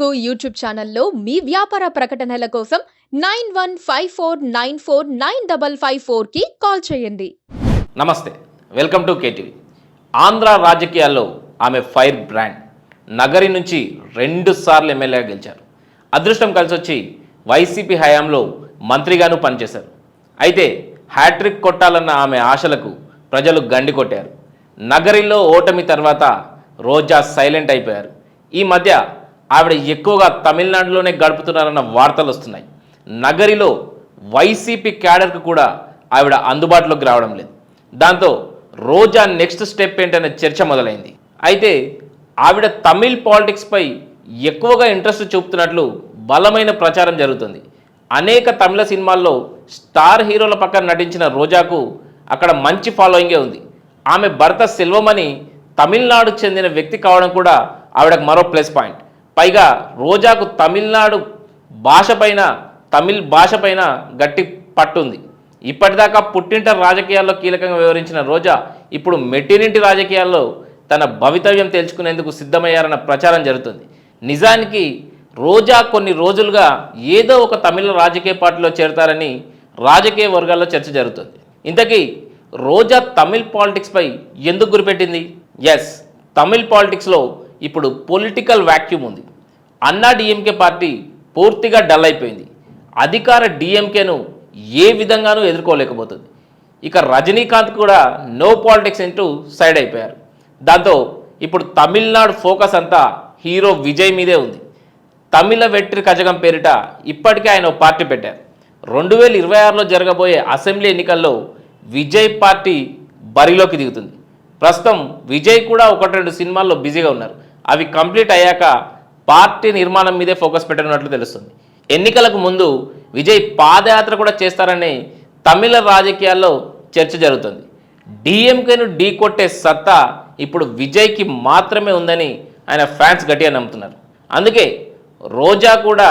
Telugu YouTube ఛానల్లో మీ వ్యాపార ప్రకటనల కోసం 9154949554కి కాల్ చేయండి. నమస్తే, వెల్కమ్ టు కేటీవీ. ఆంధ్ర రాజకీయాల్లో ఆమె ఫైర్ బ్రాండ్. నగరి నుంచి 2 సార్లు ఎమ్మెల్యేగా గెలిచారు. అదృష్టం కలిసి వచ్చి వైసీపీ హయాంలో మంత్రిగాను పనిచేశారు. అయితే హ్యాట్రిక్ కొట్టాలన్న ఆమె ఆశలకు ప్రజలు గండి కొట్టారు. నగరిలో ఓటమి తర్వాత రోజా సైలెంట్ అయిపోయారు. ఈ మధ్య ఆవిడ ఎక్కువగా తమిళనాడులోనే గడుపుతున్నారన్న వార్తలు వస్తున్నాయి. నగరిలో వైసీపీ క్యాడర్కు కూడా ఆవిడ అందుబాటులోకి రావడం లేదు. దాంతో రోజా నెక్స్ట్ స్టెప్ ఏంటనే చర్చ మొదలైంది. అయితే ఆవిడ తమిళ్ పాలిటిక్స్పై ఎక్కువగా ఇంట్రెస్ట్ చూపుతున్నట్లు బలమైన ప్రచారం జరుగుతుంది. అనేక తమిళ సినిమాల్లో స్టార్ హీరోల పక్కన నటించిన రోజాకు అక్కడ మంచి ఫాలోయింగే ఉంది. ఆమె భర్త సెల్వమణి తమిళనాడుకు చెందిన వ్యక్తి కావడం కూడా ఆవిడకు మరో ప్లస్ పాయింట్. పైగా రోజాకు తమిళ భాష పైన గట్టి పట్టుంది. ఇప్పటిదాకా పుట్టింట రాజకీయాల్లో కీలకంగా వ్యవహరించిన రోజా ఇప్పుడు మెట్టినింటి రాజకీయాల్లో తన భవితవ్యం తెలుసుకునేందుకు సిద్ధమయ్యారన్న ప్రచారం జరుగుతుంది. నిజానికి రోజా కొన్ని రోజులుగా ఏదో ఒక తమిళ రాజకీయ పార్టీలో చేరతారని రాజకీయ వర్గాల్లో చర్చ జరుగుతుంది. ఇంతకీ రోజా తమిళ్ పాలిటిక్స్పై ఎందుకు గురిపెట్టింది? ఎస్, తమిళ్ పాలిటిక్స్లో ఇప్పుడు పొలిటికల్ వ్యాక్యూమ్ ఉంది. అన్నా డిఎంకే పార్టీ పూర్తిగా డల్ అయిపోయింది. అధికార డిఎంకేను ఏ విధంగానూ ఎదుర్కోలేకపోతుంది. ఇక రజనీకాంత్ కూడా నో పాలిటిక్స్ అంటూ సైడ్ అయిపోయారు. దాంతో ఇప్పుడు తమిళనాడు ఫోకస్ అంతా హీరో విజయ్ మీదే ఉంది. తమిళ వెట్రి కజగం పేరిట ఇప్పటికే ఆయన పార్టీ పెట్టారు. 2026లో జరగబోయే అసెంబ్లీ ఎన్నికల్లో విజయ్ పార్టీ బరిలోకి దిగుతుంది. ప్రస్తుతం విజయ్ కూడా 1-2 సినిమాల్లో బిజీగా ఉన్నారు. అవి కంప్లీట్ అయ్యాక పార్టీ నిర్మాణం మీదే ఫోకస్ పెట్టనున్నట్లు తెలుస్తుంది. ఎన్నికలకు ముందు విజయ్ పాదయాత్ర కూడా చేస్తారని తమిళ రాజకీయాల్లో చర్చ జరుగుతుంది. డిఎంకేను ఢీ కొట్టే సత్తా ఇప్పుడు విజయ్కి మాత్రమే ఉందని ఆయన ఫ్యాన్స్ గట్టిగా నమ్ముతున్నారు. అందుకే రోజా కూడా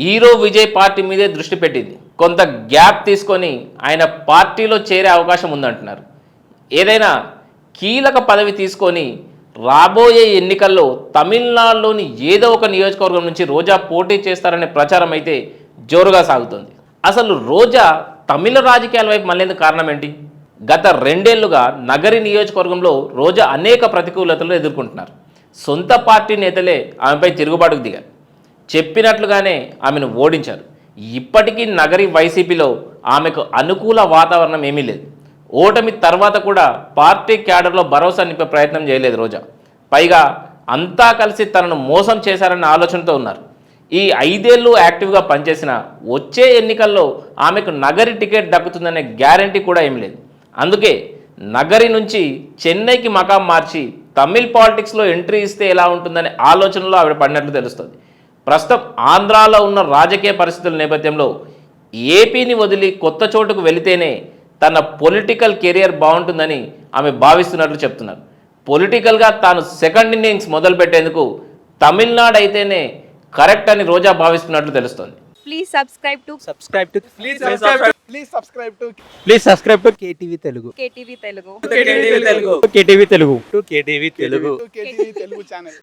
హీరో విజయ్ పార్టీ మీదే దృష్టి పెట్టింది. కొంత గ్యాప్ తీసుకొని ఆయన పార్టీలో చేరే అవకాశం ఉందంటున్నారు. ఏదైనా కీలక పదవి తీసుకొని రాబోయే ఎన్నికల్లో తమిళనాడులోని ఏదో ఒక నియోజకవర్గం నుంచి రోజా పోటీ చేస్తారనే ప్రచారం అయితే జోరుగా సాగుతుంది. అసలు రోజా తమిళ రాజకీయాల వైపు మళ్ళేందుకు కారణం ఏంటి? గత 2 ఏళ్లుగా నగరి నియోజకవర్గంలో రోజా అనేక ప్రతికూలతలు ఎదుర్కొంటున్నారు. సొంత పార్టీ నేతలే ఆమెపై తిరుగుబాటుకు దిగారు. చెప్పినట్లుగానే ఆమెను ఓడించారు. ఇప్పటికీ నగరి వైసీపీలో ఆమెకు అనుకూల వాతావరణం ఏమీ లేదు. ఓటమి తర్వాత కూడా పార్టీ క్యాడర్లో భరోసా నింపే ప్రయత్నం చేయలేదు రోజా. పైగా అంతా కలిసి తనను మోసం చేశారన్న ఆలోచనతో ఉన్నారు. ఈ 5 ఏళ్ళు యాక్టివ్గా పనిచేసిన వచ్చే ఎన్నికల్లో ఆమెకు నగరి టికెట్ దక్కుతుందనే గ్యారంటీ కూడా ఏమీ లేదు. అందుకే నగరి నుంచి చెన్నైకి మకాం మార్చి తమిళ్ పాలిటిక్స్లో ఎంట్రీ ఇస్తే ఎలా ఉంటుందనే ఆలోచనలో ఆవిడ పడినట్లు తెలుస్తుంది. ప్రస్తుతం ఆంధ్రాలో ఉన్న రాజకీయ పరిస్థితుల నేపథ్యంలో ఏపీని వదిలి కొత్త చోటుకు వెళితేనే తన పొలిటికల్ కెరియర్ బాగుంటుందని ఆమె భావిస్తున్నట్లు చెప్తున్నారు. పొలిటికల్గా తాను సెకండ్ ఇన్నింగ్స్ మొదలు పెట్టేందుకు తమిళనాడు అయితేనే కరెక్ట్ అని రోజా భావిస్తున్నట్లు తెలుస్తోంది. Please subscribe to KTV Telugu. KTV Telugu. KTV Telugu channel.